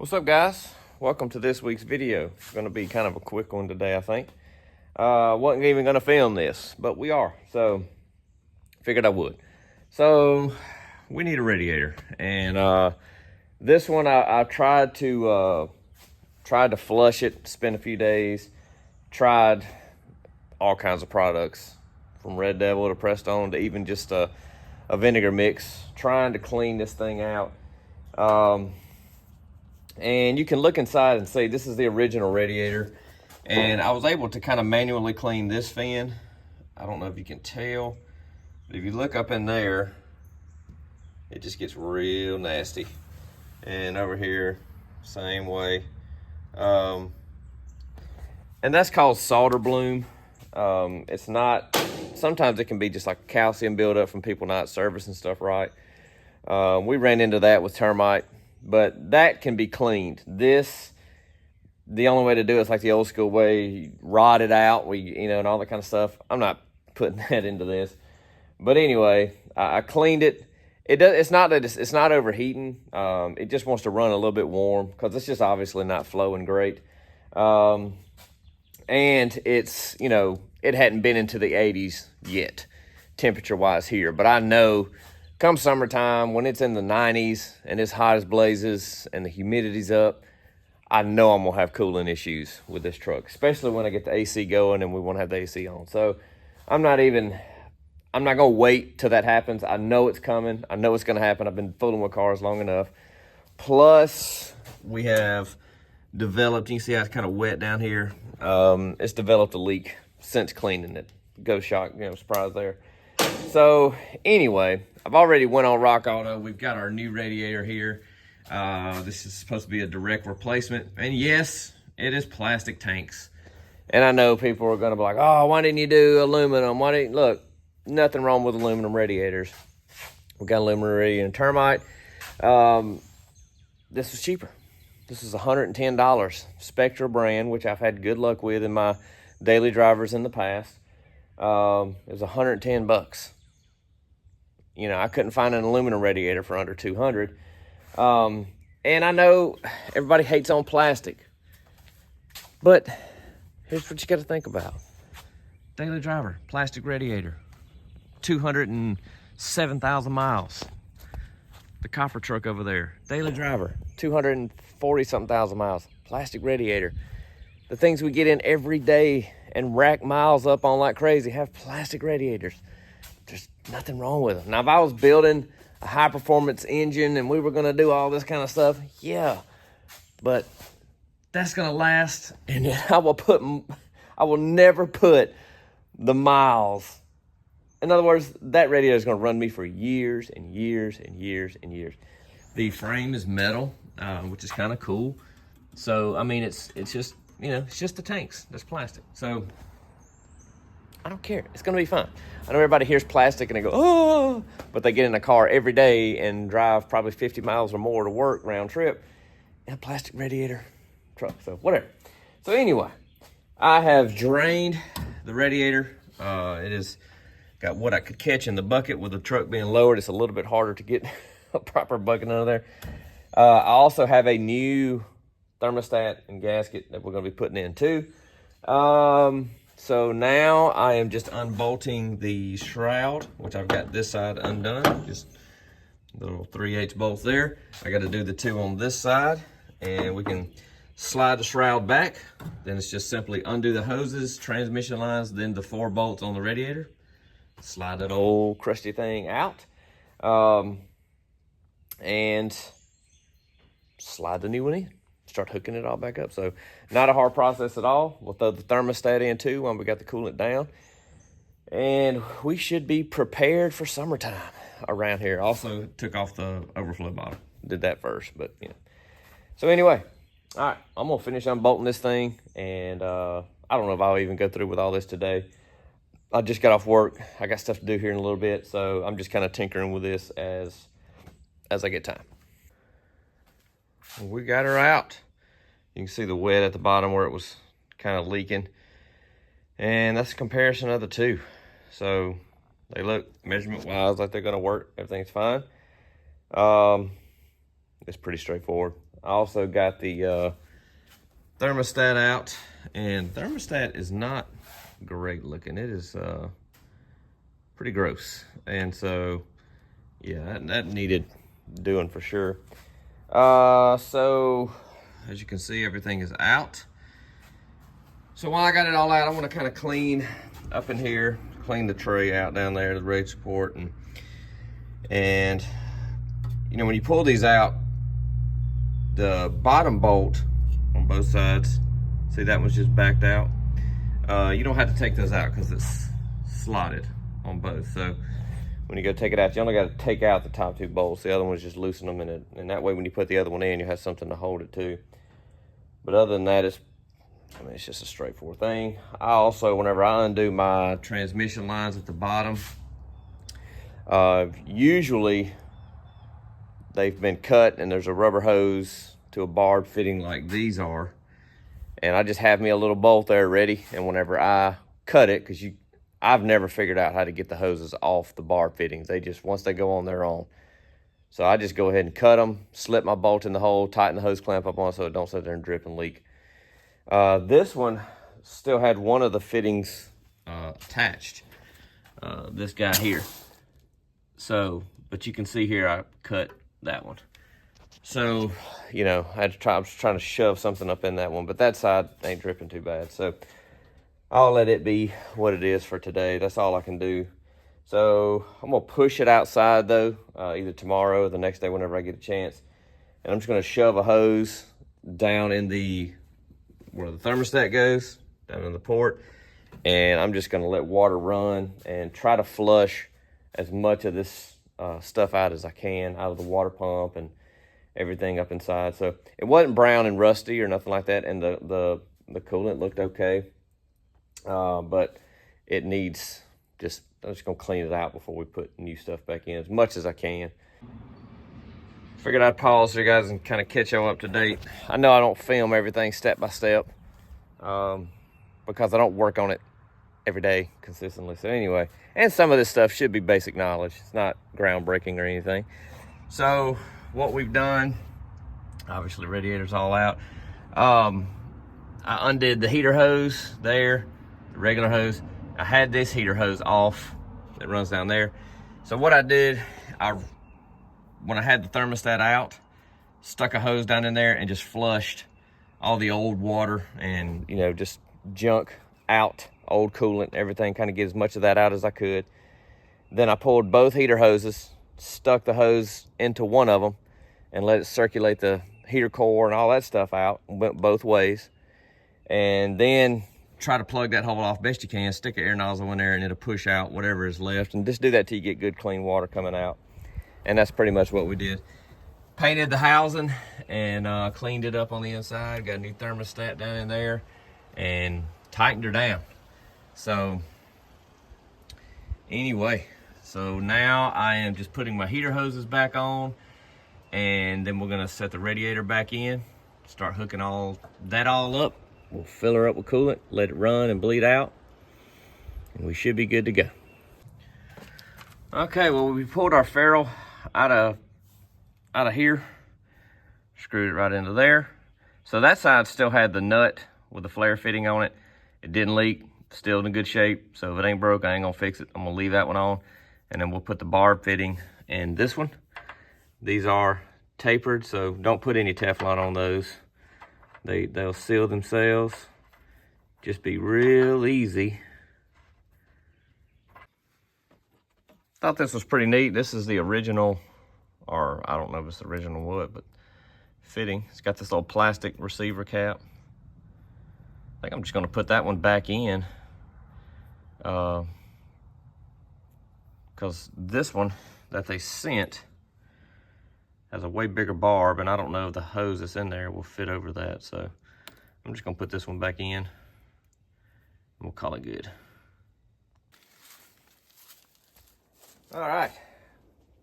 What's up, guys? Welcome to this week's video. It's going to be kind of a quick one today, I think. Wasn't even going to film this, but we are, so figured I would. So we need a radiator, and this one I tried to flush it, spend a few days, tried all kinds of products from Red Devil to Prestone to even just a vinegar mix, trying to clean this thing out. And you can look inside and see this is the original radiator. And I was able to kind of manually clean this fan. I don't know if you can tell, but if you look up in there, it just gets real nasty. And over here, same way. And that's called solder bloom. It's not, sometimes it can be just like calcium buildup from people not servicing stuff right. We ran into that with termite. But that can be cleaned. This, the only way to do it is like the old school way, you rot it out, and all that kind of stuff. I'm not putting that into this. But anyway, I cleaned it. It's not that it's not overheating. It just wants to run a little bit warm because it's just obviously not flowing great. And it's, it hadn't been into the 80s yet, temperature-wise here. But I know come summertime, when it's in the 90s and it's hot as blazes and the humidity's up, I know I'm gonna have cooling issues with this truck, especially when I get the AC going and we wanna have the AC on. So I'm not gonna wait till that happens. I know it's coming. I know it's gonna happen. I've been fooling with cars long enough. Plus, we have developed, you can see how it's kind of wet down here. It's developed a leak since cleaning it. Go shock, surprise there. So anyway, I've already went on Rock Auto. We've got our new radiator here. This is supposed to be a direct replacement. And yes, it is plastic tanks. And I know people are going to be like, oh, why didn't you do aluminum? Look, nothing wrong with aluminum radiators. We got aluminum radiator and termite. This was cheaper. This is $110. Spectra brand, which I've had good luck with in my daily drivers in the past. It was $110. I couldn't find an aluminum radiator for under $200. And I know everybody hates on plastic, but here's what you got to think about. Daily driver, plastic radiator, 207,000 miles. The copper truck over there, daily driver, 240-something thousand miles, plastic radiator. The things we get in every day and rack miles up on like crazy have plastic radiators. There's nothing wrong with them. Now, if I was building a high-performance engine and we were going to do all this kind of stuff, yeah. But that's going to last, and I will never put the miles. In other words, that radiator is going to run me for years and years and years and years. The frame is metal, which is kind of cool. So, I mean, it's just, it's just the tanks. That's plastic. So I don't care. It's going to be fine. I know everybody hears plastic and they go, oh, but they get in a car every day and drive probably 50 miles or more to work round trip in a plastic radiator truck. So whatever. So anyway, I have drained the radiator. It has got what I could catch in the bucket. With the truck being lowered, it's a little bit harder to get a proper bucket under there. I also have a new thermostat and gasket that we're going to be putting in too. So now I am just unbolting the shroud, which I've got this side undone, just little 3/8 bolts there. I got to do the two on this side, and we can slide the shroud back. Then it's just simply undo the hoses, transmission lines, then the 4 bolts on the radiator. Slide that old crusty thing out, and slide the new one in. Start hooking it all back up. So not a hard process at all. We'll throw the thermostat in too when we got the coolant down. And we should be prepared for summertime around here. Also took off the overflow bottle. Did that first, but So anyway, all right, I'm gonna finish unbolting this thing. And I don't know if I'll even go through with all this today. I just got off work. I got stuff to do here in a little bit. So I'm just kind of tinkering with this as I get time. We got her out. You can see the wet at the bottom where it was kind of leaking. And that's a comparison of the two. So they look measurement wise like they're gonna work. Everything's fine. It's pretty straightforward. I also got the thermostat out, and thermostat is not great looking. It is pretty gross, and so yeah, that needed doing for sure. So as you can see, everything is out. So while I got it all out, I want to kind of clean up in here, clean the tray out down there, the rage support, and you know, when you pull these out, the bottom bolt on both sides, see that one's just backed out. You don't have to take those out because it's slotted on both. So when you go take it out, you only got to take out the top 2 bolts. The other one's just loosen them in it, and that way when you put the other one in, you have something to hold it to. But other than that, it's just a straightforward thing. I also, whenever I undo my transmission lines at the bottom, usually they've been cut and there's a rubber hose to a barb fitting like these are. And I just have me a little bolt there ready. And whenever I cut it, because I've never figured out how to get the hoses off the barb fittings. They just, once they go on, they're on. So I just go ahead and cut them, slip my bolt in the hole, tighten the hose clamp up on it so it don't sit there and drip and leak. This one still had one of the fittings attached, this guy here. So, but you can see here I cut that one. So, you know, I was trying to shove something up in that one, but that side ain't dripping too bad. So I'll let it be what it is for today. That's all I can do. So I'm gonna push it outside though, either tomorrow or the next day whenever I get a chance. And I'm just gonna shove a hose down in where the thermostat goes, down in the port. And I'm just gonna let water run and try to flush as much of this stuff out as I can, out of the water pump and everything up inside. So it wasn't brown and rusty or nothing like that, and the coolant looked okay. But it needs I'm just gonna clean it out before we put new stuff back in as much as I can. Figured I'd pause so you guys and kind of catch y'all up to date. I know I don't film everything step by step because I don't work on it every day consistently. So anyway, and some of this stuff should be basic knowledge. It's not groundbreaking or anything. So what we've done, obviously radiator's all out. I undid the heater hose there, the regular hose. I had this heater hose off that runs down there. So what I did, when I had the thermostat out, stuck a hose down in there and just flushed all the old water and, you know, just junk out, old coolant, everything, kind of get as much of that out as I could. Then I pulled both heater hoses, stuck the hose into one of them and let it circulate the heater core and all that stuff out, went both ways. And then try to plug that hole off best you can, stick an air nozzle in there and it'll push out whatever is left. And just do that till you get good clean water coming out. And that's pretty much what we did. Painted the housing and cleaned it up on the inside. Got a new thermostat down in there and tightened her down. So anyway, so now I am just putting my heater hoses back on, and then we're gonna set the radiator back in, start hooking all up. We'll fill her up with coolant, let it run and bleed out, and we should be good to go. Okay, well, we pulled our ferrule out of here, screwed it right into there. So that side still had the nut with the flare fitting on it. It didn't leak, still in good shape. So if it ain't broke, I ain't gonna fix it. I'm gonna leave that one on, and then we'll put the barb fitting in this one. These are tapered, so don't put any Teflon on those. They'll seal themselves. Just be real easy. Thought this was pretty neat. This is the original, or I don't know if it's the original wood, but fitting. It's got this little plastic receiver cap. I think I'm just gonna put that one back in because this one that they sent has a way bigger barb, and I don't know if the hose that's in there will fit over that. So I'm just gonna put this one back in and we'll call it good. All right,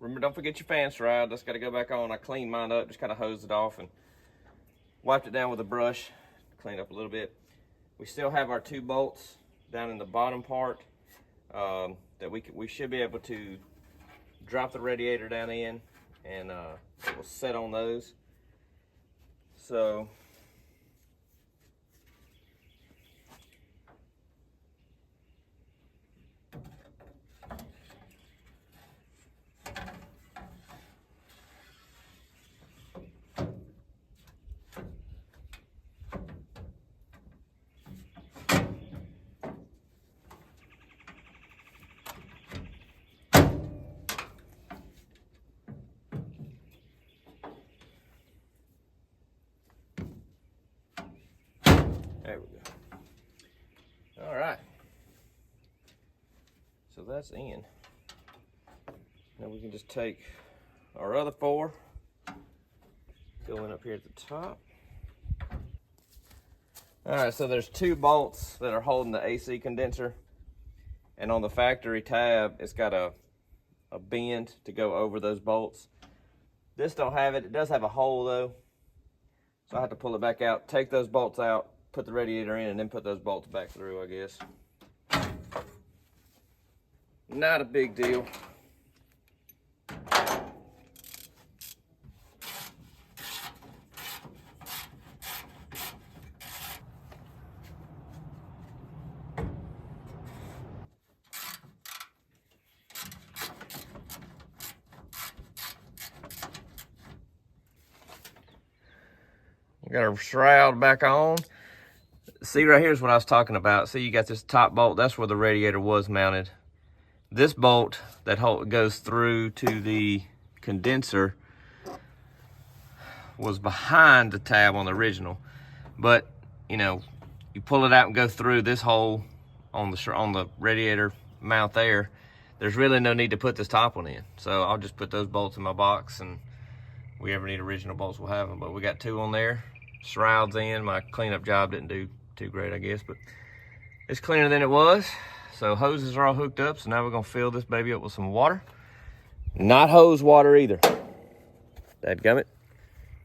remember, don't forget your fan stride. That's gotta go back on. I cleaned mine up, just kind of hosed it off and wiped it down with a brush, clean up a little bit. We still have our 2 bolts down in the bottom part that we should be able to drop the radiator down in, and it will set on those. So there we go. All right. So that's in. Now we can just take our other 4, going up here at the top. All right, so there's 2 bolts that are holding the AC condenser. And on the factory tab, it's got a bend to go over those bolts. This don't have it. It does have a hole though. So I have to pull it back out, take those bolts out, put the radiator in, and then put those bolts back through, I guess. Not a big deal. We got our shroud back on. See, right here's what I was talking about. See, you got this top bolt. That's where the radiator was mounted. This bolt that goes through to the condenser was behind the tab on the original. But, you know, you pull it out and go through this hole on the radiator mount there. There's really no need to put this top one in. So I'll just put those bolts in my box, and if we ever need original bolts, we'll have them. But we got 2 on there. Shrouds in. My cleanup job didn't do too great, I guess, but it's cleaner than it was. So hoses are all hooked up. So now we're gonna fill this baby up with some water. Not hose water either. Dadgummit.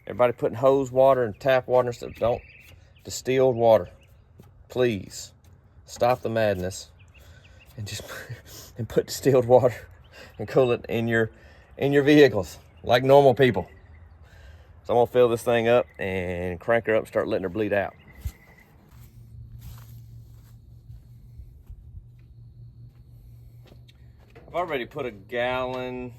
Everybody putting hose water and tap water and stuff. Don't. Distilled water. Please stop the madness and just put distilled water and coolant in your vehicles like normal people. So I'm gonna fill this thing up and crank her up, start letting her bleed out. I've already put a gallon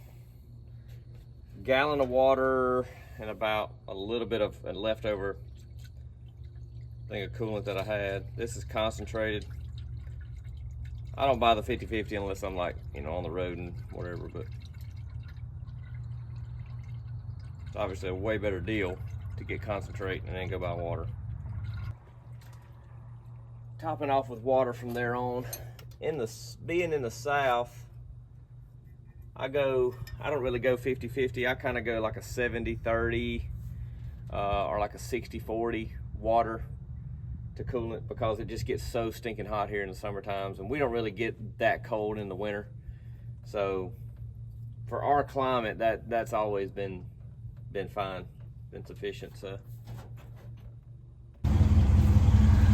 of water and about a little bit of a leftover thing of coolant that I had. This is concentrated. I don't buy the 50-50 unless I'm like, you know, on the road and whatever, but it's obviously a way better deal to get concentrate and then go buy water. Topping off with water from there on. Being in the South, I don't really go 50-50. I kind of go like a 70-30 or like a 60-40 water to coolant, because it just gets so stinking hot here in the summer times, and we don't really get that cold in the winter. So for our climate, that's always been fine, been sufficient. So all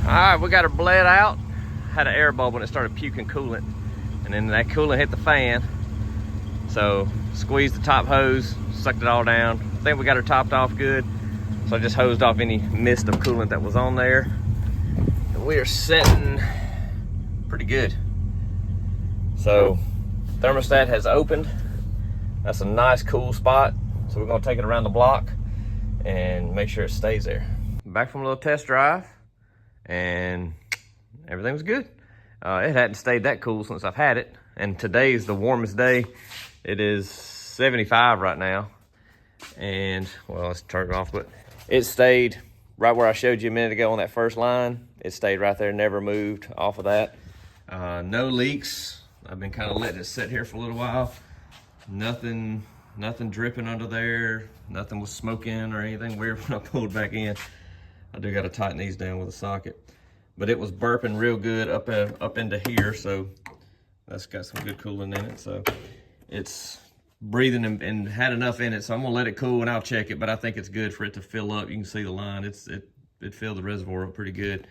right, we got her bled out. Had an air bubble and it started puking coolant, and then that coolant hit the fan. So squeezed the top hose, sucked it all down. I think we got her topped off good. So I just hosed off any mist of coolant that was on there. And we are setting pretty good. So thermostat has opened. That's a nice cool spot. So we're gonna take it around the block and make sure it stays there. Back from a little test drive, and everything was good. It hadn't stayed that cool since I've had it. And today's the warmest day. It is 75 right now. And, well, let's turn it off, but it stayed right where I showed you a minute ago on that first line. It stayed right there, never moved off of that. No leaks. I've been kind of letting it sit here for a little while. Nothing dripping under there. Nothing was smoking or anything weird when I pulled back in. I do got to tighten these down with a socket. But it was burping real good up into here, so that's got some good cooling in it. So it's breathing and had enough in it, so I'm gonna let it cool and I'll check it. But I think it's good for it to fill up. You can see the line. It filled the reservoir up pretty good,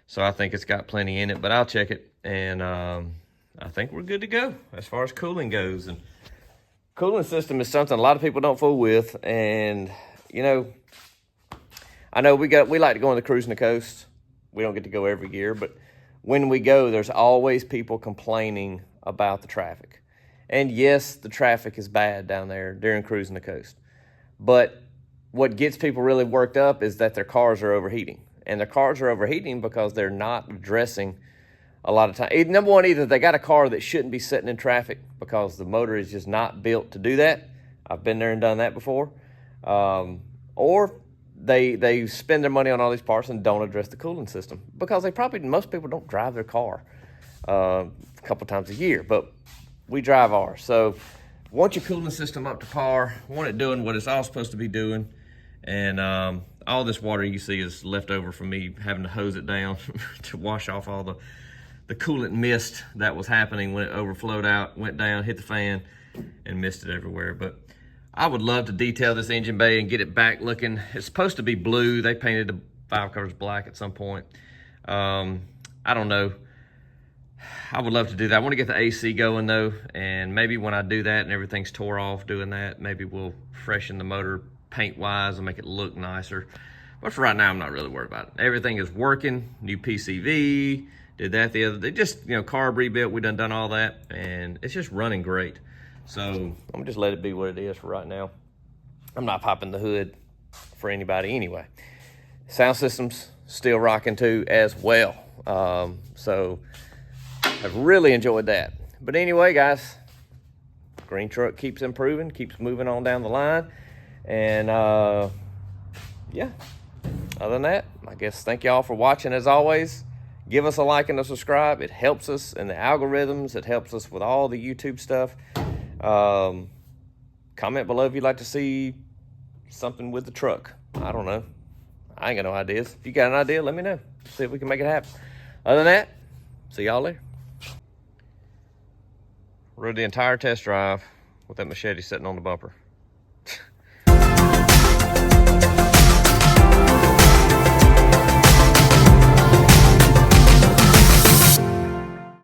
so I think it's got plenty in it. But I'll check it, and I think we're good to go as far as cooling goes. And cooling system is something a lot of people don't fool with, and you know, I know we like to go on the Cruising the Coast. We don't get to go every year, but when we go, there's always people complaining about the traffic. And yes, the traffic is bad down there during Cruising the Coast. But what gets people really worked up is that their cars are overheating. And their cars are overheating because they're not addressing a lot of time. Number one, either they got a car that shouldn't be sitting in traffic because the motor is just not built to do that. I've been there and done that before. Or they spend their money on all these parts and don't address the cooling system because most people don't drive their car a couple times a year, but we drive ours. So want your cooling system up to par, want it doing what it's all supposed to be doing. And all this water you see is left over from me having to hose it down to wash off all the coolant mist that was happening when it overflowed out, went down, hit the fan, and missed it everywhere. But I would love to detail this engine bay and get it back looking. It's supposed to be blue. They painted the valve covers black at some point. I don't know. I would love to do that. I want to get the AC going though, and maybe when I do that and everything's tore off doing that, maybe we'll freshen the motor paint-wise and make it look nicer. But for right now, I'm not really worried about it. Everything is working. New PCV, did that the other day. Just, carb rebuilt. We done all that, and it's just running great. So I'm gonna just let it be what it is for right now. I'm not popping the hood for anybody anyway. Sound system's still rocking too as well. So I've really enjoyed that. But anyway, guys, green truck keeps improving, keeps moving on down the line. And yeah, other than that, I guess thank y'all for watching as always. Give us a like and a subscribe. It helps us in the algorithms. It helps us with all the YouTube stuff. Comment below if you'd like to see something with the truck. I don't know. I ain't got no ideas. If you got an idea, let me know. See if we can make it happen. Other than that, see y'all later. Rode the entire test drive with that machete sitting on the bumper.